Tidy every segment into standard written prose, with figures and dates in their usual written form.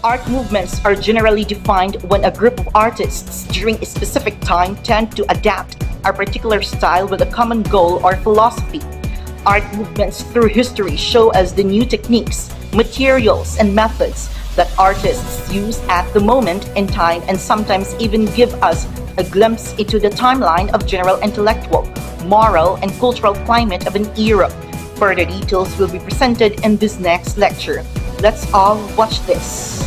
Art movements are generally defined when a group of artists during a specific time tend to adapt a particular style with a common goal or philosophy. Art movements through history show us the new techniques, materials, and methods that artists use at the moment in time and sometimes even give us a glimpse into the timeline of general intellectual, moral, and cultural climate of an era. Further details will be presented in this next lecture. Let's all watch this.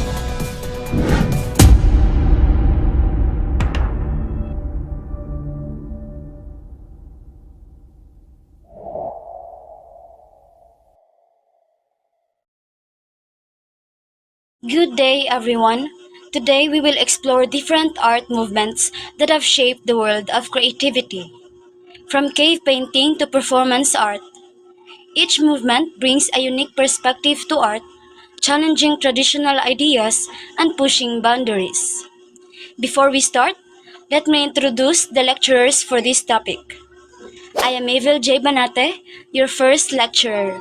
Good day, everyone. Today we will explore different art movements that have shaped the world of creativity. From cave painting to performance art, each movement brings a unique perspective to art, challenging traditional ideas and pushing boundaries. Before we start, let me introduce the lecturers for this topic. I am Evil J. Banate, your first lecturer.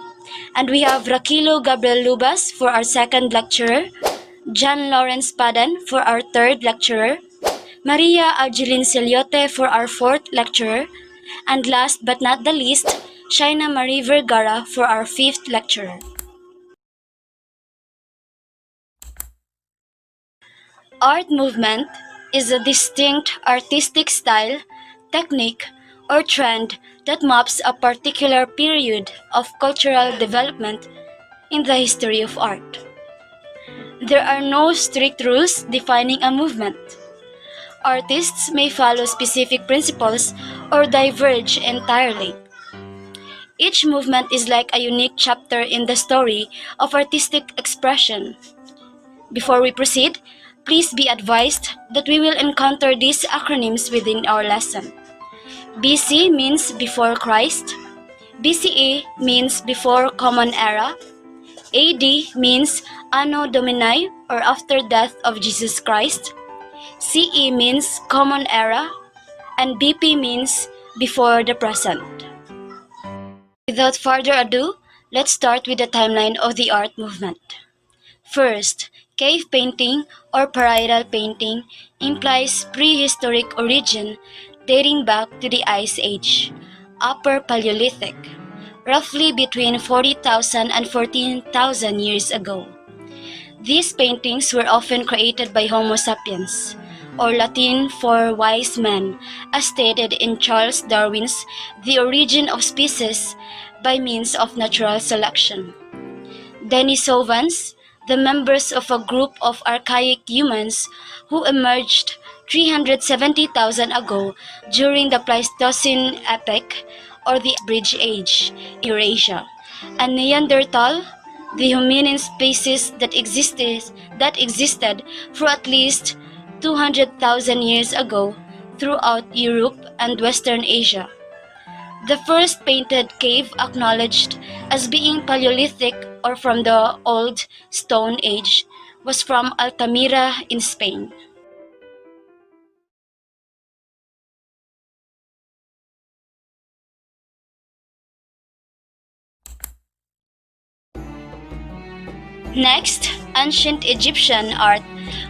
And we have Rakilo Gabriel Lubas for our second lecturer, John Lawrence Padan for our third lecturer, Maria Argeline Celiote for our fourth lecturer, and last but not the least, Shaina Marie Vergara for our fifth lecturer. Art movement is a distinct artistic style, technique, or trend that maps a particular period of cultural development in the history of art. There are no strict rules defining a movement. Artists may follow specific principles or diverge entirely. Each movement is like a unique chapter in the story of artistic expression. Before we proceed, please be advised that we will encounter these acronyms within our lesson. BC means before Christ, BCE means before Common Era, AD means Anno Domini or after death of Jesus Christ, CE means Common Era, and BP means before the present. Without further ado, let's start with the timeline of the art movement. First, cave painting or parietal painting implies prehistoric origin dating back to the Ice Age, Upper Paleolithic, roughly between 40,000 and 14,000 years ago. These paintings were often created by Homo sapiens, or Latin for wise men, as stated in Charles Darwin's The Origin of Species by Means of Natural Selection. Denisovans, the members of a group of archaic humans who emerged 370,000 ago during the Pleistocene epoch or the Bridge Age, Eurasia, and Neanderthal, the hominin species that existed for at least 200,000 years ago throughout Europe and Western Asia. The first painted cave acknowledged as being Paleolithic or from the Old Stone Age was from Altamira in Spain. Next, ancient Egyptian art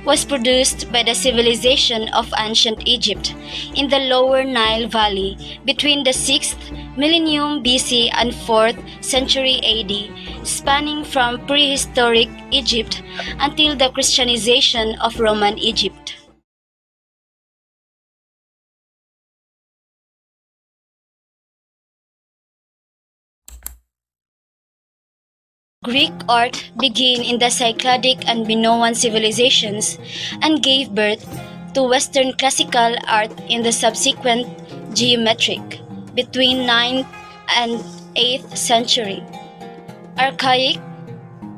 was produced by the civilization of ancient Egypt in the lower Nile Valley between the 6th millennium BC and 4th century AD, spanning from prehistoric Egypt until the Christianization of Roman Egypt. Greek art began in the Cycladic and Minoan civilizations and gave birth to Western classical art in the subsequent geometric between 9th and 8th century. Archaic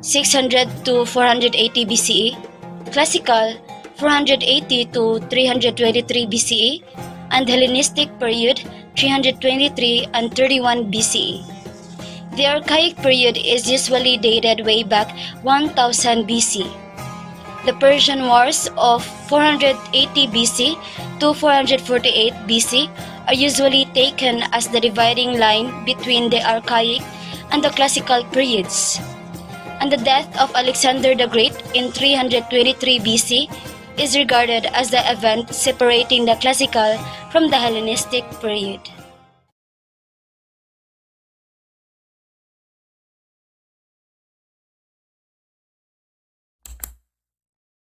600 to 480 BCE, Classical 480 to 323 BCE, and Hellenistic period 323 and 31 BCE. The Archaic period is usually dated way back 1000 BC. The Persian Wars of 480 BC to 448 BC are usually taken as the dividing line between the Archaic and the Classical periods. and the death of Alexander the Great in 323 BC is regarded as the event separating the classical from the Hellenistic period.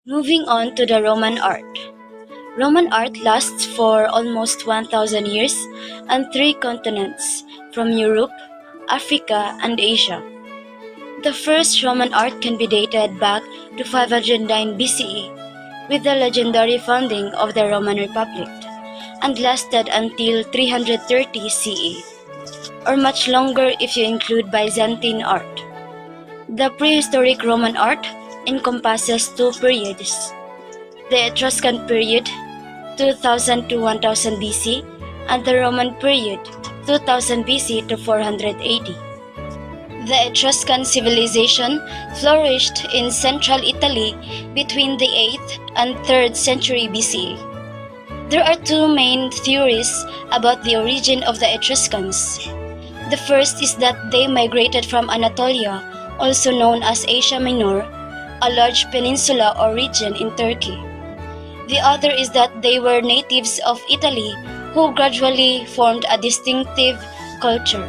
Moving on to the Roman art. Roman art lasts for almost 1,000 years on three continents, from Europe, Africa, and Asia. The first Roman art can be dated back to 509 BCE, with the legendary founding of the Roman Republic, and lasted until 330 CE, or much longer if you include Byzantine art. The prehistoric Roman art encompasses two periods: the Etruscan period, 2000 to 1000 BC, and the Roman period, 2000 BC to 400 AD. The Etruscan civilization flourished in central Italy between the 8th and 3rd century BCE. There are two main theories about the origin of the Etruscans. The first is that they migrated from Anatolia, also known as Asia Minor, a large peninsula or region in Turkey. The other is that they were natives of Italy who gradually formed a distinctive culture.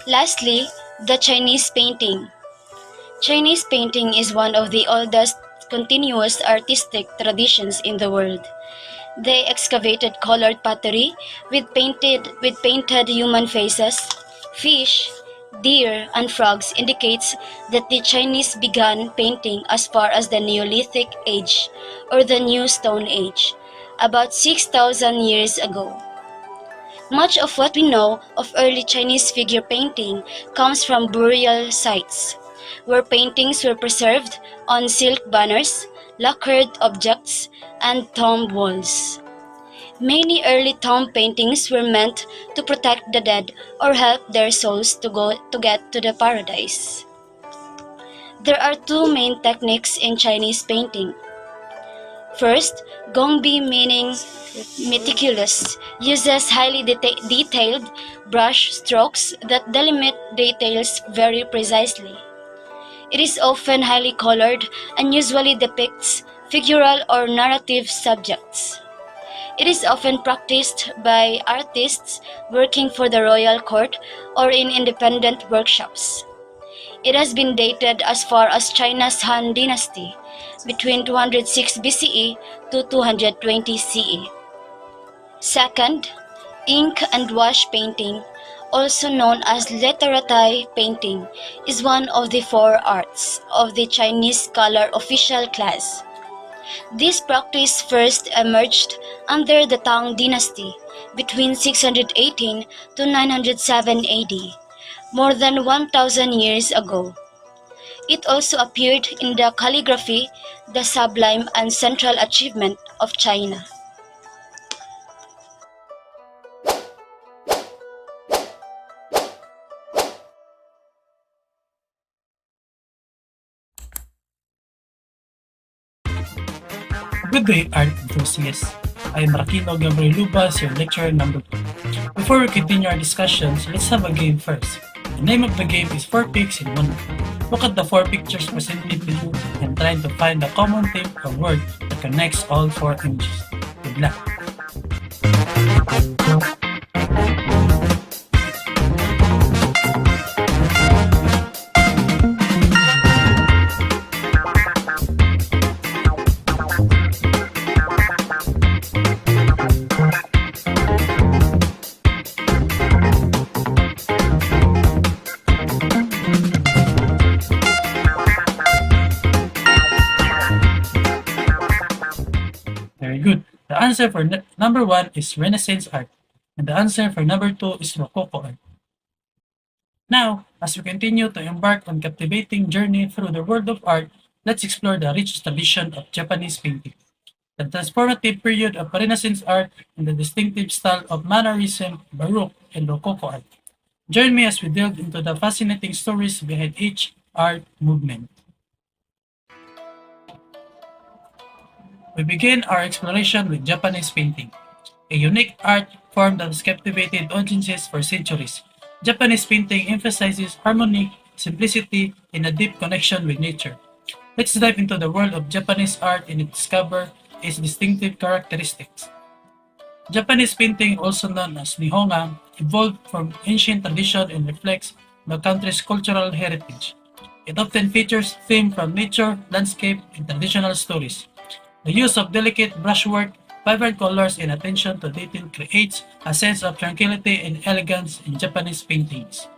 Lastly, the Chinese painting. Chinese painting is one of the oldest continuous artistic traditions in the world. They excavated colored pottery with painted human faces, fish, deer, and frogs indicates that the Chinese began painting as far as the Neolithic Age or the New Stone Age, about 6,000 years ago. Much of what we know of early Chinese figure painting comes from burial sites, where paintings were preserved on silk banners, lacquered objects, and tomb walls. Many early tomb paintings were meant to protect the dead or help their souls to get to the paradise. There are two main techniques in Chinese painting. First, gongbi, meaning meticulous, uses highly detailed brush strokes that delimit details very precisely. It is often highly colored and usually depicts figural or narrative subjects. It is often practiced by artists working for the royal court or in independent workshops. It has been dated as far as China's Han Dynasty, between 206 BCE to 220 CE. Second, ink and wash painting, also known as literati painting, is one of the four arts of the Chinese scholar official class. This practice first emerged under the Tang Dynasty between 618 to 907 AD, more than 1,000 years ago. It also appeared in the calligraphy, the sublime and central achievement of China. Good day, art enthusiasts. I am Rakino Gabriel Lubas, your lecturer number 2. Before we continue our discussions, let's have a game first. The name of the game is 4 pics in 1 word. Look at the 4 pictures presented to you and try to find the common theme or word that connects all 4 images. Good luck! Very good. The answer for number 1 is Renaissance art, and the answer for number 2 is Rococo art. Now, as we continue to embark on captivating journey through the world of art, let's explore the rich tradition of Japanese painting, the transformative period of Renaissance art, and the distinctive style of Mannerism, Baroque, and Rococo art. Join me as we delve into the fascinating stories behind each art movement. We begin our exploration with Japanese painting, a unique art form that has captivated audiences for centuries. Japanese painting emphasizes harmony, simplicity, and a deep connection with nature. Let's dive into the world of Japanese art and discover its distinctive characteristics. Japanese painting, also known as Nihonga, evolved from ancient tradition and reflects the country's cultural heritage. It often features themes from nature, landscape, and traditional stories. The use of delicate brushwork, vibrant colors, and attention to detail creates a sense of tranquility and elegance in Japanese paintings.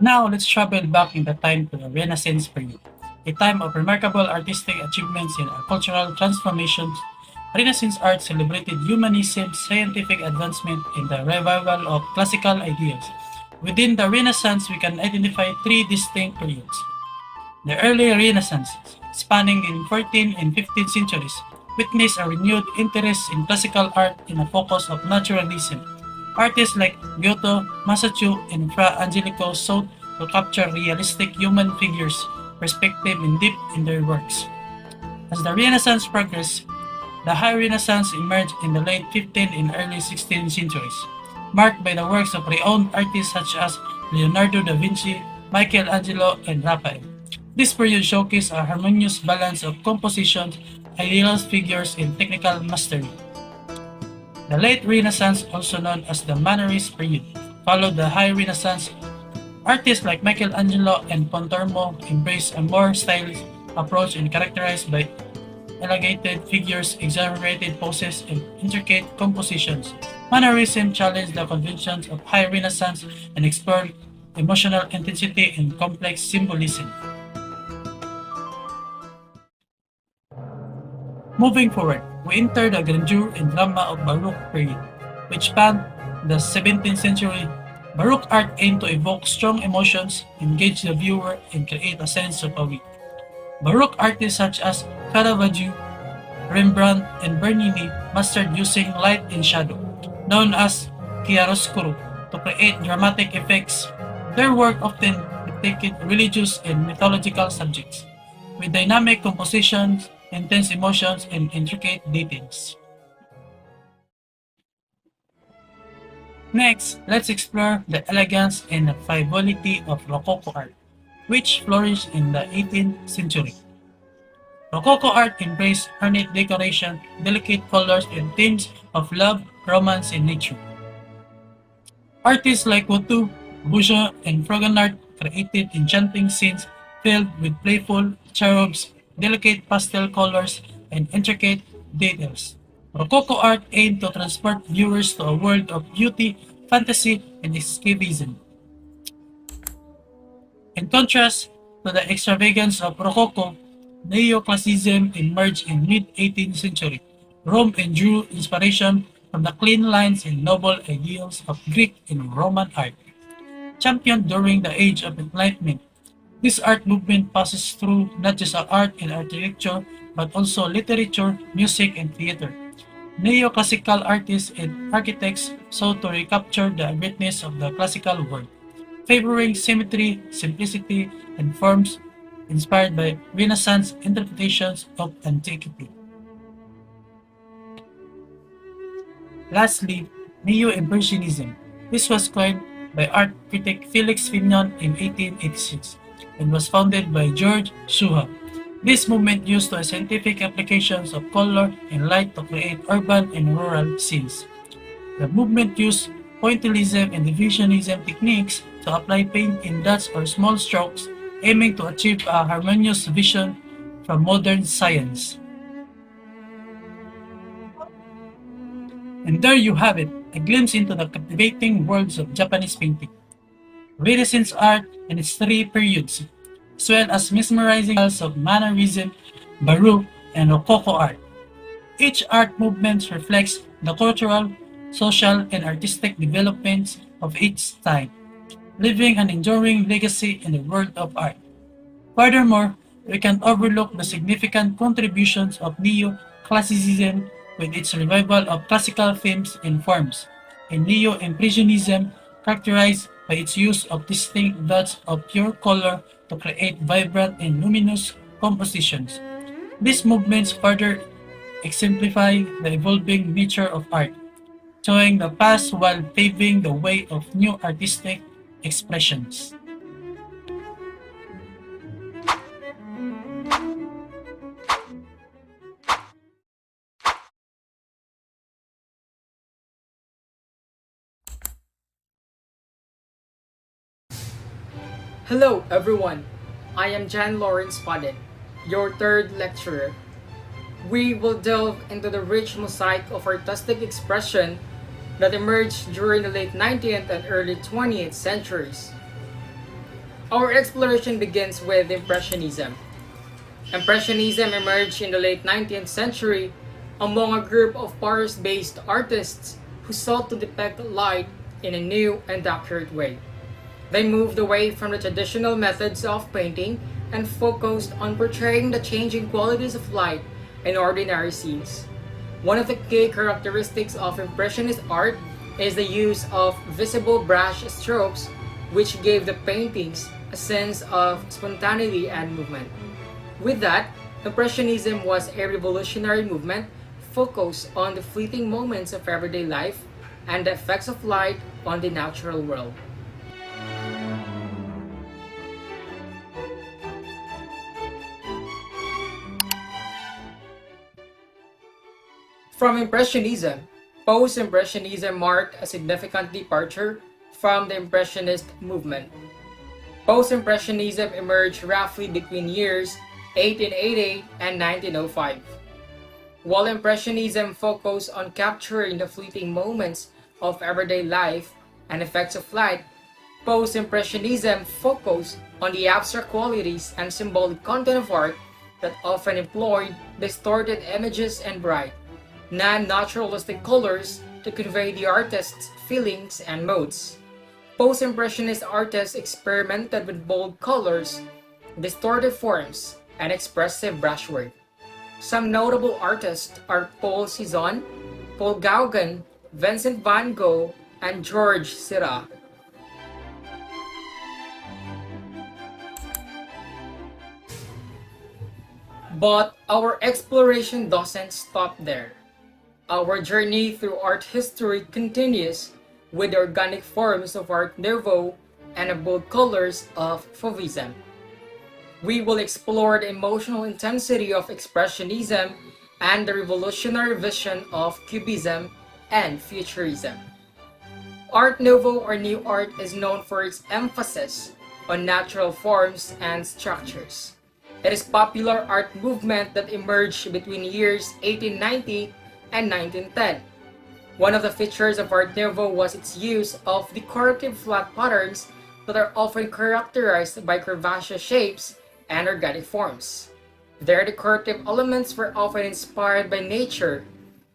Now, let's travel back in the time to the Renaissance period, a time of remarkable artistic achievements and cultural transformations. Renaissance art celebrated humanism, scientific advancement, and the revival of classical ideas. Within the Renaissance, we can identify three distinct periods. The early Renaissance, spanning in 14th and 15th centuries, witnessed a renewed interest in classical art and a focus of naturalism. Artists like Giotto, Masaccio, and Fra Angelico sought to capture realistic human figures, perspective, and depth in their works. As the Renaissance progressed, the High Renaissance emerged in the late 15th and early 16th centuries, marked by the works of renowned artists such as Leonardo da Vinci, Michelangelo, and Raphael. This period showcased a harmonious balance of composition, idealized figures, and technical mastery. The late Renaissance, also known as the Mannerist period, followed the High Renaissance. Artists like Michelangelo and Pontormo embraced a more stylish approach and characterized by elongated figures, exaggerated poses, and intricate compositions. Mannerism challenged the conventions of High Renaissance and explored emotional intensity and complex symbolism. Moving forward, we enter the grandeur and drama of Baroque period, which spanned the 17th century. Baroque art aimed to evoke strong emotions, engage the viewer, and create a sense of awe. Baroque artists such as Caravaggio, Rembrandt, and Bernini mastered using light and shadow, known as chiaroscuro, to create dramatic effects. Their work often depicted religious and mythological subjects, with dynamic compositions, intense emotions, and intricate details. Next, let's explore the elegance and frivolity of Rococo art, which flourished in the 18th century. Rococo art embraced ornate decoration, delicate colors, and themes of love, romance, and nature. Artists like Watteau, Boucher, and Fragonard created enchanting scenes filled with playful cherubs, delicate pastel colors, and intricate details. Rococo art aimed to transport viewers to a world of beauty, fantasy, and escapism. In contrast to the extravagance of Rococo, Neoclassicism emerged in mid-18th century. Rome drew inspiration from the clean lines and noble ideals of Greek and Roman art. Championed during the Age of Enlightenment, this art movement passes through not just art and architecture, but also literature, music, and theater. Neoclassical artists and architects sought to recapture the greatness of the classical world, favoring symmetry, simplicity, and forms inspired by Renaissance interpretations of antiquity. Lastly, Neo-Impressionism. This was coined by art critic Felix Fignon in 1886 and was founded by George Seurat. This movement used scientific applications of color and light to create urban and rural scenes. The movement used pointillism and diffusionism techniques to apply paint in dots or small strokes, aiming to achieve a harmonious vision from modern science. And there you have it, a glimpse into the captivating worlds of Japanese painting, Renaissance art and its three periods, as well as mesmerizing styles of Mannerism, Baroque, and Rococo art. Each art movement reflects the cultural, social, and artistic developments of each time, leaving an enduring legacy in the world of art. Furthermore, we can't overlook the significant contributions of Neo-Classicism with its revival of classical themes and forms, and Neo-Impressionism characterized by its use of distinct dots of pure color to create vibrant and luminous compositions. These movements further exemplify the evolving nature of art, showing the past while paving the way of new artistic expressions. Hello everyone, I am Jan Lawrence Padin, your third lecturer. We will delve into the rich mosaic of artistic expression that emerged during the late 19th and early 20th centuries. Our exploration begins with Impressionism. Impressionism emerged in the late 19th century among a group of Paris-based artists who sought to depict light in a new and accurate way. They moved away from the traditional methods of painting and focused on portraying the changing qualities of light in ordinary scenes. One of the key characteristics of Impressionist art is the use of visible brush strokes, which gave the paintings a sense of spontaneity and movement. With that, Impressionism was a revolutionary movement focused on the fleeting moments of everyday life and the effects of light on the natural world. From Impressionism, Post-Impressionism marked a significant departure from the Impressionist movement. Post-Impressionism emerged roughly between years 1888 and 1905. While Impressionism focused on capturing the fleeting moments of everyday life and effects of light, Post-Impressionism focused on the abstract qualities and symbolic content of art that often employed distorted images and bright, non-naturalistic colors to convey the artist's feelings and moods. Post-Impressionist artists experimented with bold colors, distorted forms, and expressive brushwork. Some notable artists are Paul Cézanne, Paul Gauguin, Vincent van Gogh, and Georges Seurat. But our exploration doesn't stop there. Our journey through art history continues with the organic forms of Art Nouveau and the bold colors of Fauvism. We will explore the emotional intensity of Expressionism and the revolutionary vision of Cubism and Futurism. Art Nouveau or New Art is known for its emphasis on natural forms and structures. It is a popular art movement that emerged between years 1890 and 1910. One of the features of Art Nouveau was its use of decorative flat patterns that are often characterized by curvaceous shapes and organic forms. Their decorative elements were often inspired by nature,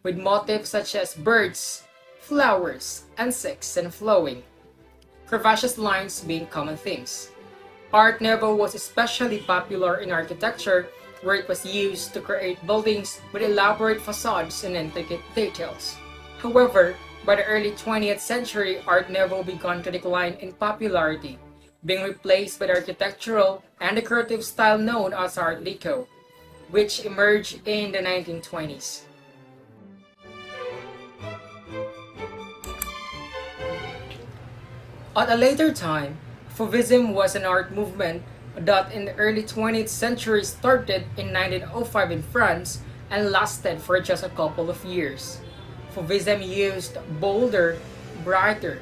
with motifs such as birds, flowers, insects, and flowing, curvaceous lines being common themes. Art Nouveau was especially popular in architecture, where it was used to create buildings with elaborate facades and intricate details. However, by the early 20th century, Art Nouveau began to decline in popularity, being replaced by the architectural and decorative style known as Art Deco, which emerged in the 1920s. At a later time, Fauvism was an art movement that in the early 20th century started in 1905 in France and lasted for just a couple of years. Fauvism used bolder, brighter,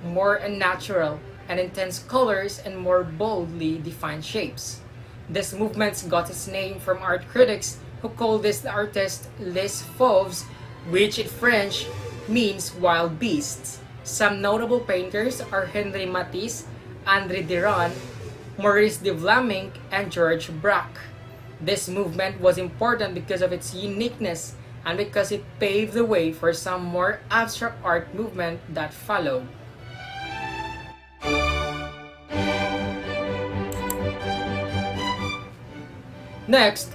more unnatural, and intense colors and more boldly defined shapes. This movement got its name from art critics who called this artist les fauves, which in French means wild beasts. Some notable painters are Henri Matisse, André Derain, Maurice de Vlaminck, and Georges Braque. This movement was important because of its uniqueness and because it paved the way for some more abstract art movement that followed. Next,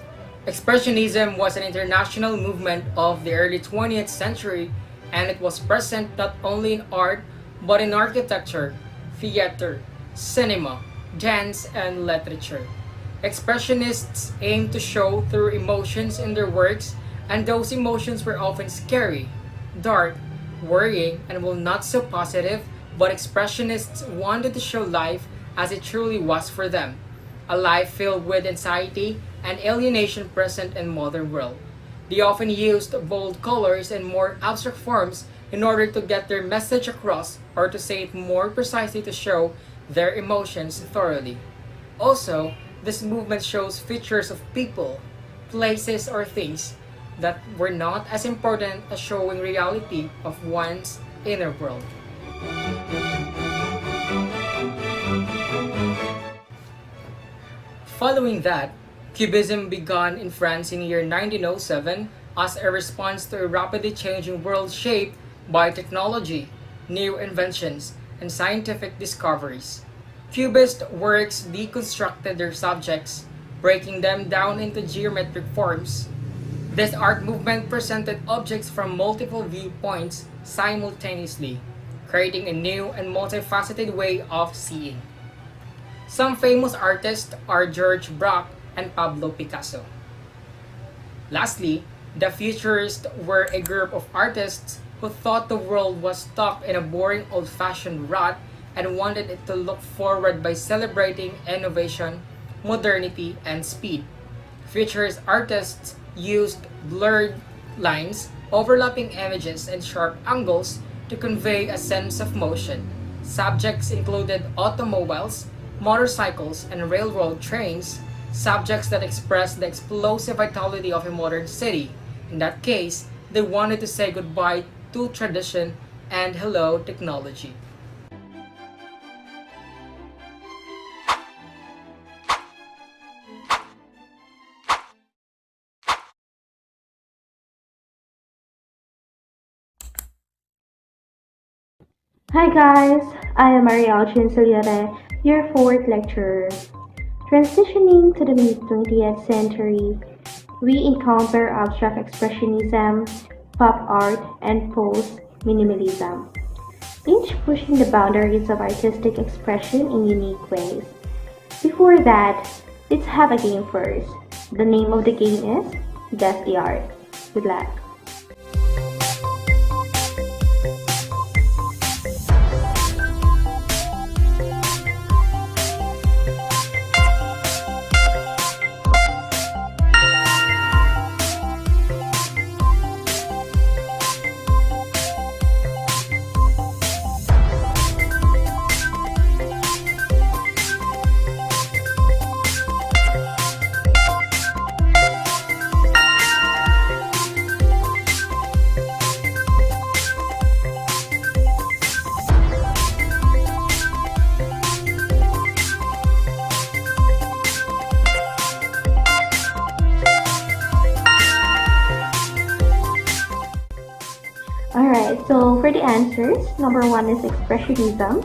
Expressionism was an international movement of the early 20th century, and it was present not only in art but in architecture, theater, cinema, dance, and literature. Expressionists aim to show through emotions in their works, and those emotions were often scary, dark, worrying, and well, not so positive, but Expressionists wanted to show life as it truly was for them, a life filled with anxiety and alienation present in modern world. They often used bold colors and more abstract forms in order to get their message across, or to say it more precisely, to show their emotions thoroughly. Also, this movement shows features of people, places, or things that were not as important as showing reality of one's inner world. Following that, Cubism began in France in year 1907 as a response to a rapidly changing world shaped by technology, new inventions, and scientific discoveries. Cubist works deconstructed their subjects, breaking them down into geometric forms. This art movement presented objects from multiple viewpoints simultaneously, creating a new and multifaceted way of seeing. Some famous artists are George Braque and Pablo Picasso. Lastly, the Futurists were a group of artists who thought the world was stuck in a boring old-fashioned rut and wanted it to look forward by celebrating innovation, modernity, and speed. Futurist artists used blurred lines, overlapping images, and sharp angles to convey a sense of motion. Subjects included automobiles, motorcycles, and railroad trains, subjects that expressed the explosive vitality of a modern city. In that case, they wanted to say goodbye to tradition and hello technology. Hi guys, I am Ariel Chinsiliere, your fourth lecturer. Transitioning to the mid-20th century, we encounter abstract expressionism, pop art, and post-minimalism, each pushing the boundaries of artistic expression in unique ways. Before that, let's have a game first. The name of the game is Guess the Art. Good luck. Alright, so for the answers, number 1 is Expressionism,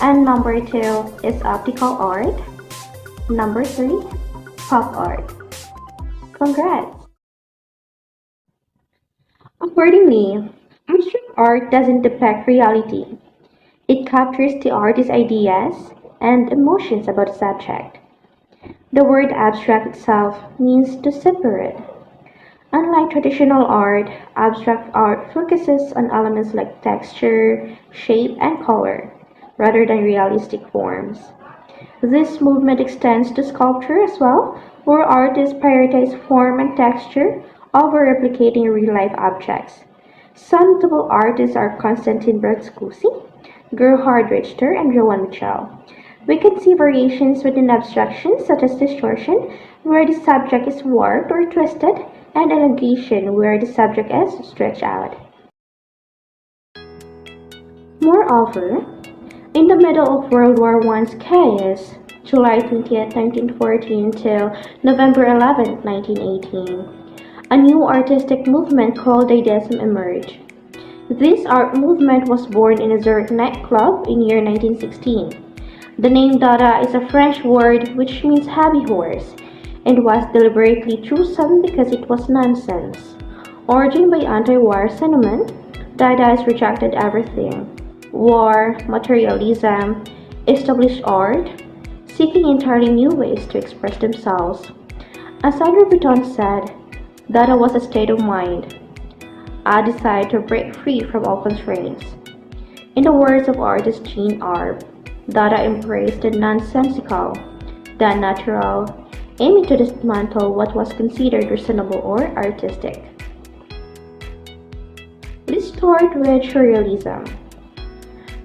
and number 2 is Optical Art, number 3, Pop Art. Congrats! Accordingly, abstract art doesn't depict reality. It captures the artist's ideas and emotions about the subject. The word abstract itself means to separate. Unlike traditional art, abstract art focuses on elements like texture, shape, and color, rather than realistic forms. This movement extends to sculpture as well, where artists prioritize form and texture over replicating real-life objects. Some notable artists are Konstantin Bergskusi, Gerhard Richter, and Joan Mitchell. We can see variations within abstraction, such as distortion, where the subject is warped or twisted, and elongation, where the subject is stretched out. Moreover, in the middle of World War I's chaos, July 20th, 1914 till November 11th, 1918, a new artistic movement called Dadaism emerged. This art movement was born in a Zurich nightclub in year 1916. The name Dada is a French word which means hobby horse, and was deliberately chosen because it was nonsense. Origin by anti-war sentiment, Dadaists rejected everything: war, materialism, established art, seeking entirely new ways to express themselves. As Andre Breton said, Dada was a state of mind, a desire to break free from all constraints. In the words of artist Jean Arp, Dada embraced the nonsensical, the unnatural, aiming to dismantle what was considered reasonable or artistic. Let's start with Surrealism.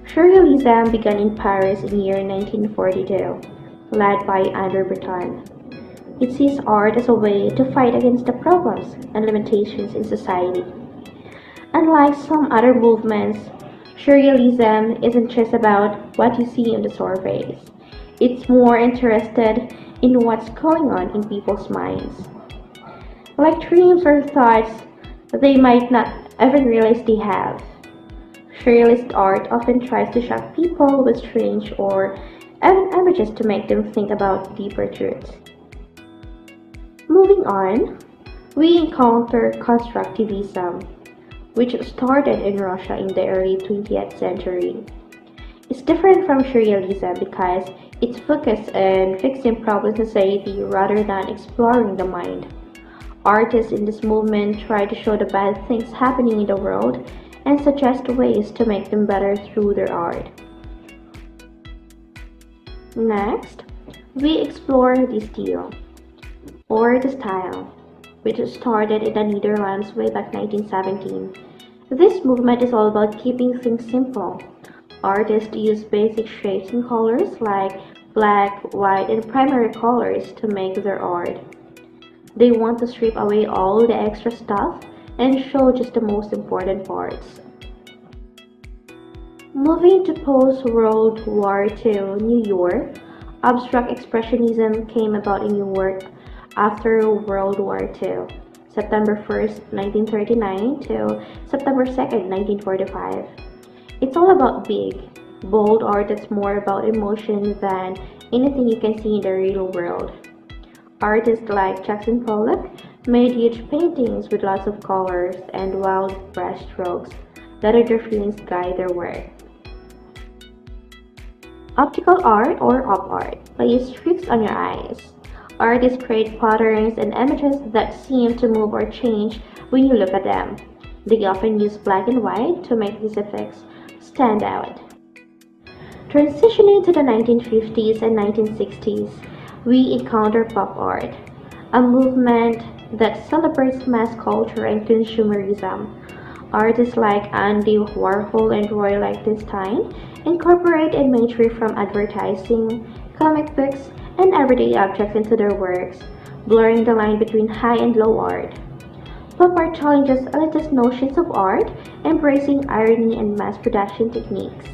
Surrealism began in Paris in year 1942, led by Andre Breton. It sees art as a way to fight against the problems and limitations in society. Unlike some other movements, Surrealism isn't just about what you see on the surface. It's more interested in what's going on in people's minds. Like dreams or thoughts they might not even realize they have. Surrealist art often tries to shock people with strange or even images to make them think about deeper truths. Moving on, we encounter constructivism, which started in Russia in the early 20th century. It's different from surrealism because it's focused on fixing problems in society rather than exploring the mind. Artists in this movement try to show the bad things happening in the world and suggest ways to make them better through their art. Next, we explore the style, or the style, which started in the Netherlands way back 1917. This movement is all about keeping things simple. Artists use basic shapes and colors like black, white, and primary colors to make their art. They want to strip away all the extra stuff and show just the most important parts. Moving to post-World War II New York, abstract expressionism came about in New York after World War II, September 1st, 1939 to September 2nd, 1945. It's all about big, bold art that's more about emotion than anything you can see in the real world. Artists like Jackson Pollock made huge paintings with lots of colors and wild brushstrokes. Let their feelings guide their work. Optical art or op art plays tricks on your eyes. Artists create patterns and images that seem to move or change when you look at them. They often use black and white to make these effects stand out. Transitioning to the 1950s and 1960s, we encounter pop art, a movement that celebrates mass culture and consumerism. Artists like Andy Warhol and Roy Lichtenstein incorporate imagery from advertising, comic books, and everyday objects into their works, blurring the line between high and low art. Pop art challenges elitist notions of art, embracing irony and mass production techniques.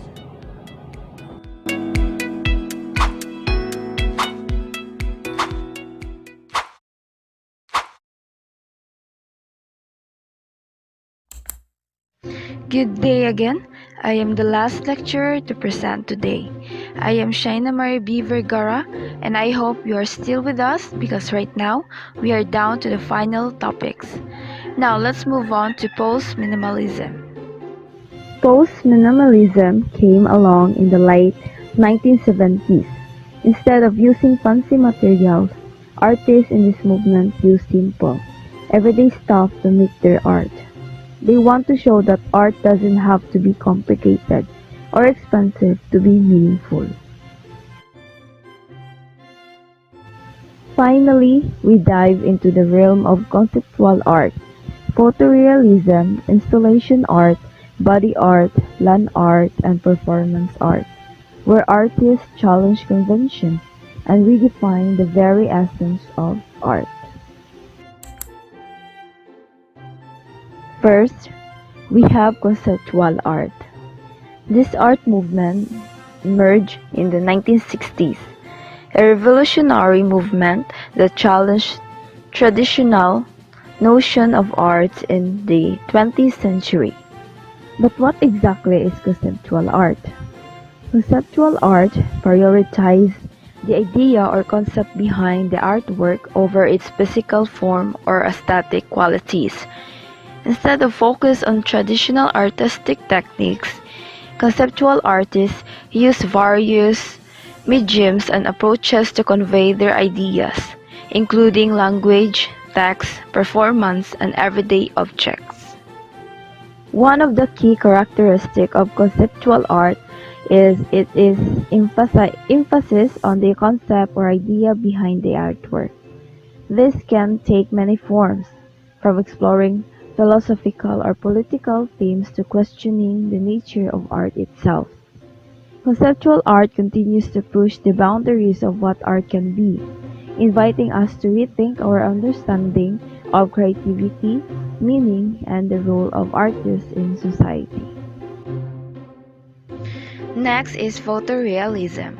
Good day again. I am the last lecturer to present today. I am Shaina Marie B. Vergara, and I hope you are still with us because right now we are down to the final topics. Now let's move on to post-minimalism. Post-minimalism came along in the late 1970s. Instead of using fancy materials, artists in this movement use simple, everyday stuff to make their art. They want to show that art doesn't have to be complicated or expensive to be meaningful. Finally, we dive into the realm of conceptual art, photorealism, installation art, body art, land art, and performance art, where artists challenge conventions and redefine the very essence of art. First, we have conceptual art. This art movement emerged in the 1960s, a revolutionary movement that challenged traditional notion of art in the 20th century. But what exactly is conceptual art? Conceptual art prioritizes the idea or concept behind the artwork over its physical form or aesthetic qualities. Instead of focus on traditional artistic techniques, Conceptual artists use various mediums and approaches to convey their ideas, including language, text, performance, and everyday objects. One of the key characteristics of conceptual art is it is emphasis on the concept or idea behind the artwork. This can take many forms, from exploring philosophical or political themes to questioning the nature of art itself. Conceptual art continues to push the boundaries of what art can be, inviting us to rethink our understanding of creativity, meaning, and the role of artists in society. Next is photorealism,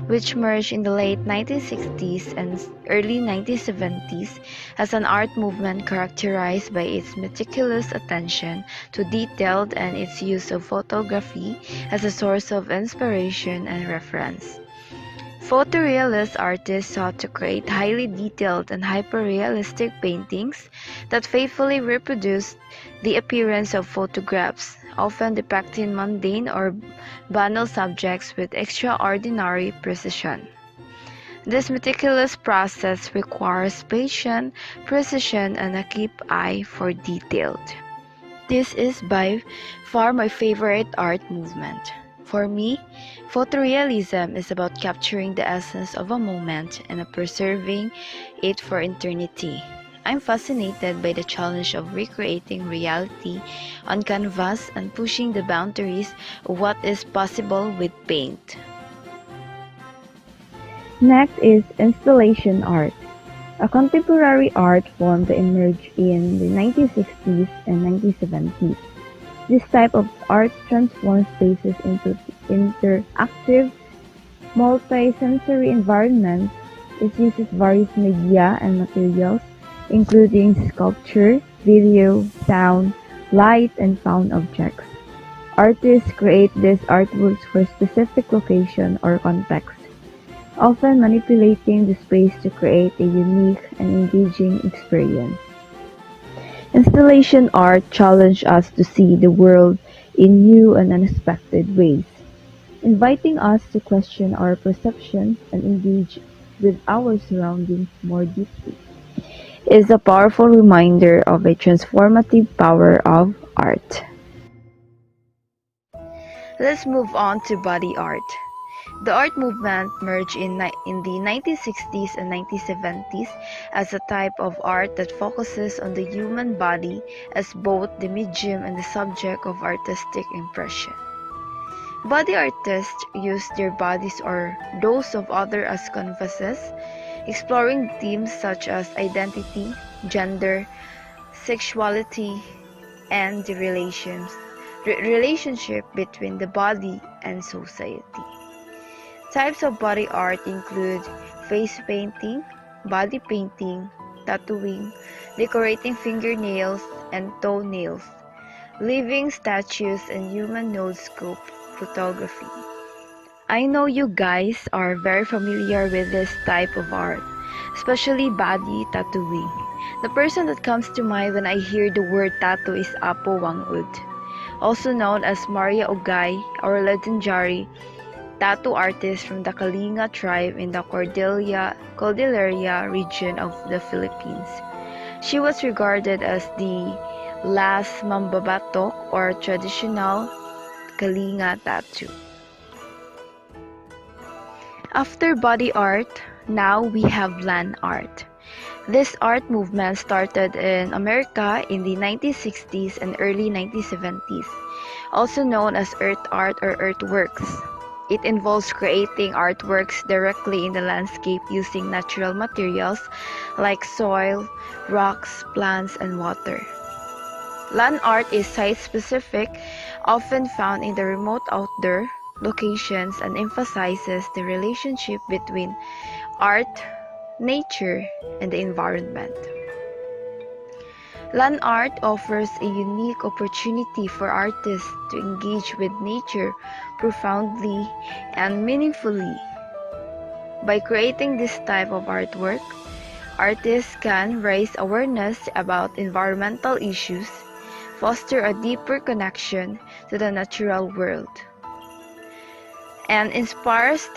which emerged in the late 1960s and early 1970s as an art movement characterized by its meticulous attention to detail and its use of photography as a source of inspiration and reference. Photorealist artists sought to create highly detailed and hyper-realistic paintings that faithfully reproduced the appearance of photographs, often depicting mundane or banal subjects with extraordinary precision. This meticulous process requires patience, precision, and a keen eye for detail. This is by far my favorite art movement. For me, photorealism is about capturing the essence of a moment and preserving it for eternity. I'm fascinated by the challenge of recreating reality on canvas and pushing the boundaries of what is possible with paint. Next is installation art, a contemporary art form that emerged in the 1960s and 1970s. This type of art transforms spaces into interactive, multi-sensory environments. It uses various media and materials, including sculpture, video, sound, light, and found objects. Artists create these artworks for a specific location or context, often manipulating the space to create a unique and engaging experience. Installation art challenges us to see the world in new and unexpected ways, inviting us to question our perceptions and engage with our surroundings more deeply. It is a powerful reminder of a transformative power of art. Let's move on to body art. The art movement emerged in the 1960s and 1970s as a type of art that focuses on the human body as both the medium and the subject of artistic impression. Body artists use their bodies or those of others as canvases, exploring themes such as identity, gender, sexuality, and the relationship between the body and society. Types of body art include face painting, body painting, tattooing, decorating fingernails and toenails, living statues, and human no-scope photography. I know you guys are very familiar with this type of art, especially body tattooing. The person that comes to mind when I hear the word tattoo is Apo Wangud, also known as Maria Ogay, our legendary tattoo artist from the Kalinga tribe in the Cordillera region of the Philippines. She was regarded as the last mambabatok or traditional Kalinga tattoo. After body art, now we have land art. This art movement started in America in the 1960s and early 1970s, also known as earth art or earthworks. It involves creating artworks directly in the landscape using natural materials like soil, rocks, plants, and water. Land art is site-specific, often found in the remote outdoor locations, and emphasizes the relationship between art, nature, and the environment. Land art offers a unique opportunity for artists to engage with nature profoundly and meaningfully. By creating this type of artwork, artists can raise awareness about environmental issues, foster a deeper connection to the natural world, and inspires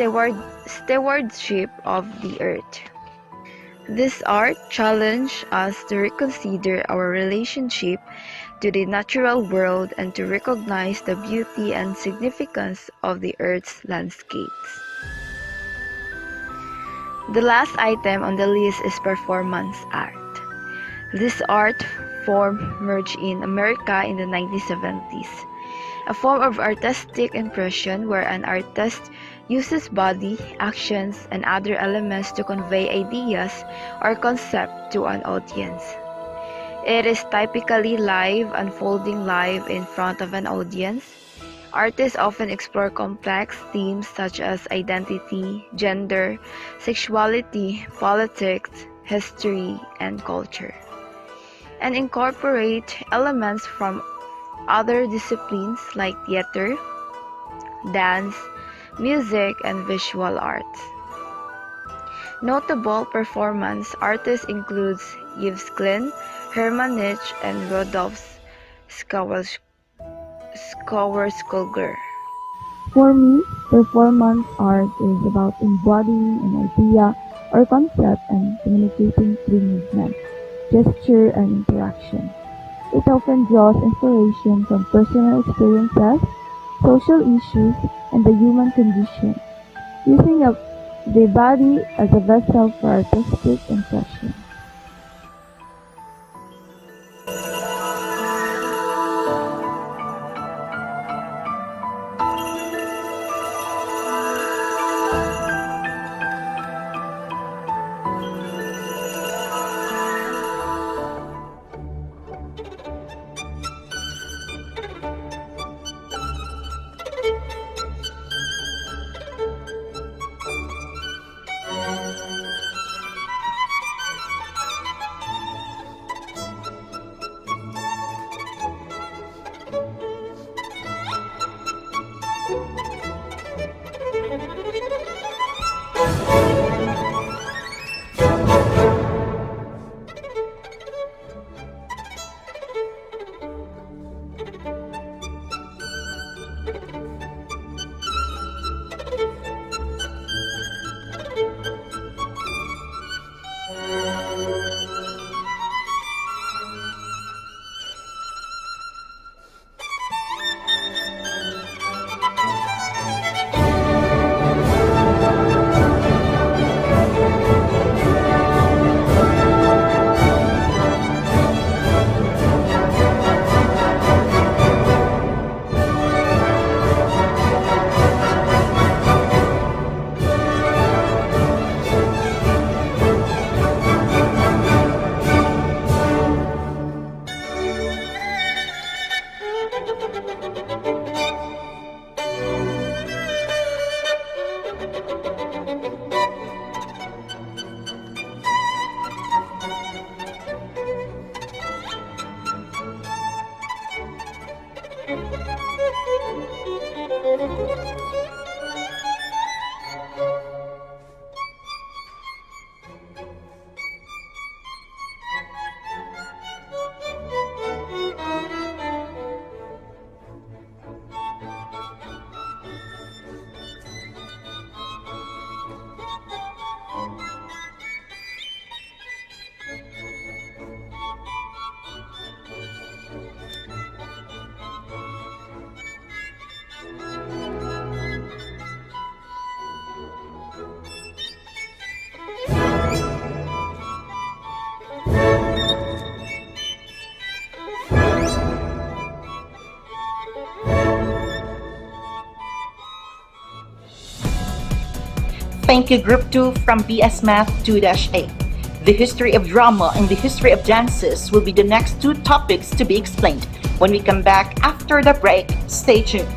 stewardship of the earth. This art challenges us to reconsider our relationship to the natural world and to recognize the beauty and significance of the earth's landscapes. The last item on the list is performance art. This art form emerged in America in the 1970s, a form of artistic impression where an artist uses body, actions, and other elements to convey ideas or concept to an audience. It is typically live, unfolding live in front of an audience. Artists often explore complex themes such as identity, gender, sexuality, politics, history, and culture, and incorporate elements from other disciplines like theater, dance, music, and visual arts. Notable performance artists include Yves Klein, Hermann Nietzsche, and Rudolf Schauer-Skulger. For me, performance art is about embodying an idea or concept and communicating through movement, gesture, and interaction. It often draws inspiration from personal experiences, social issues, and the human condition, using the body as a vessel for artistic expression. Thank you, Group 2 from BS Math 2-A. The history of drama and the history of dances will be the next two topics to be explained. When we come back after the break, stay tuned.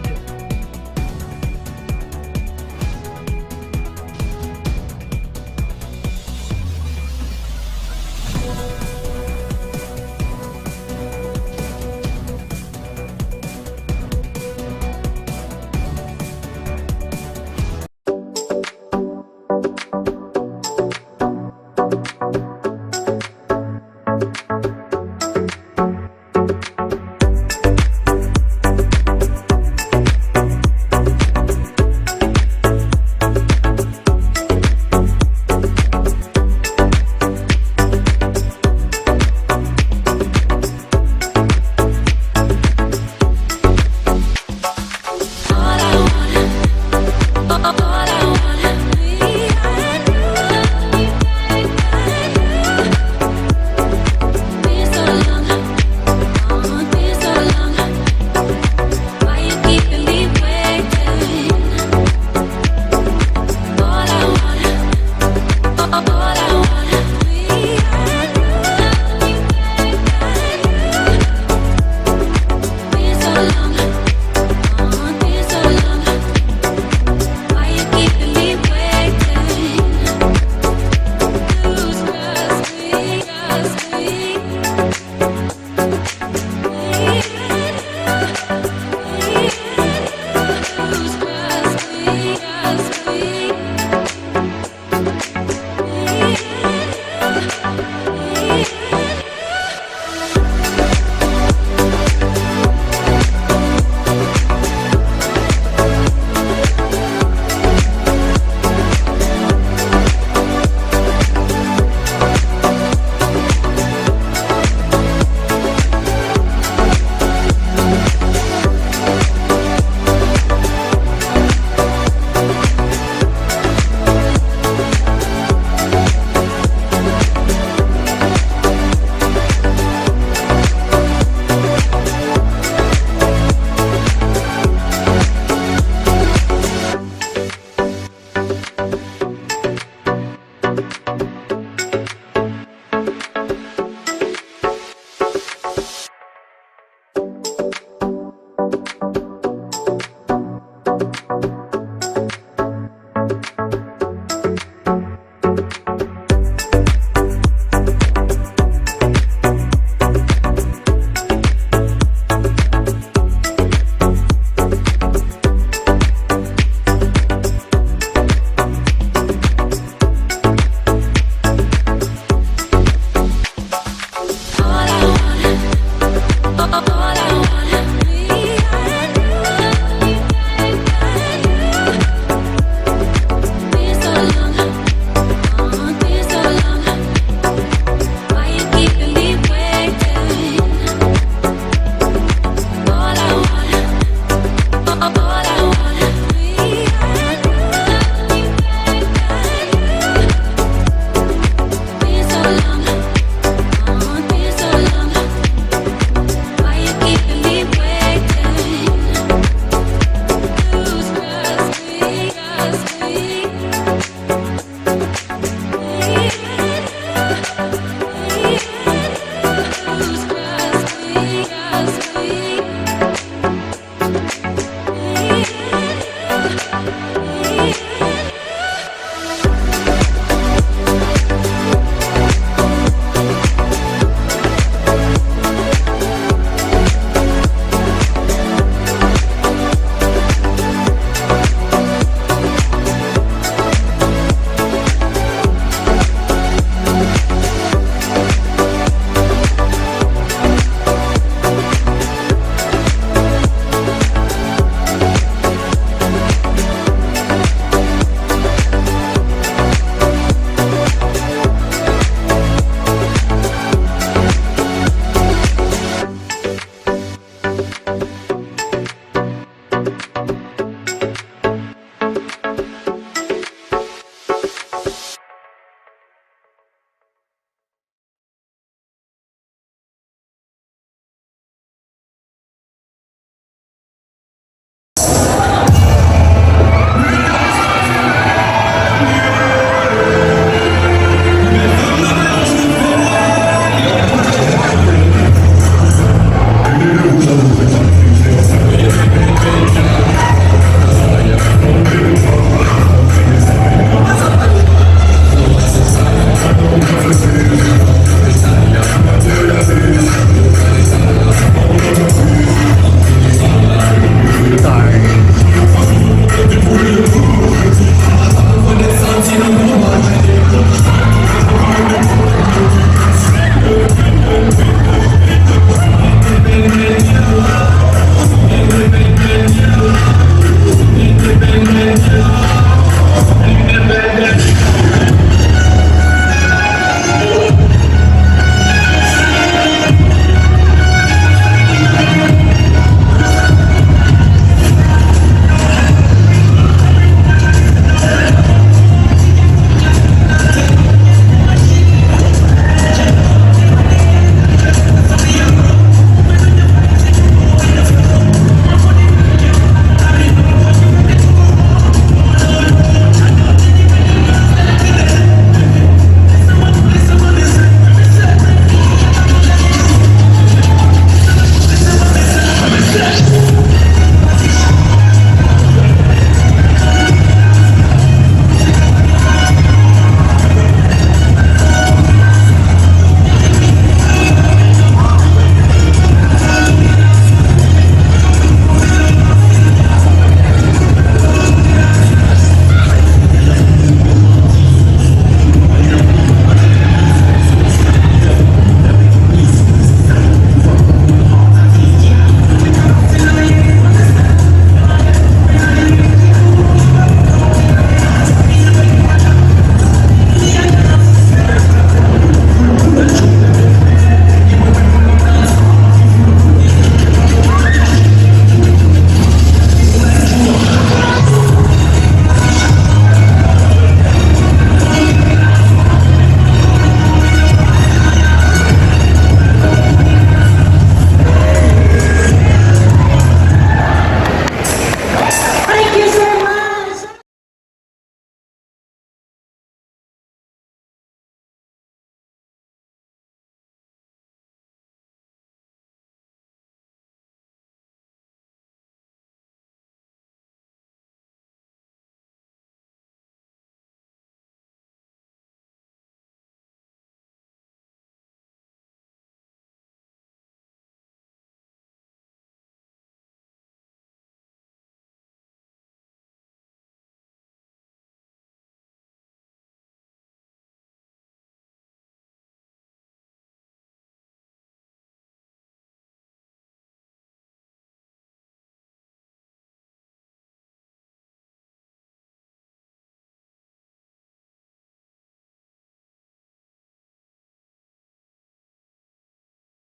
all I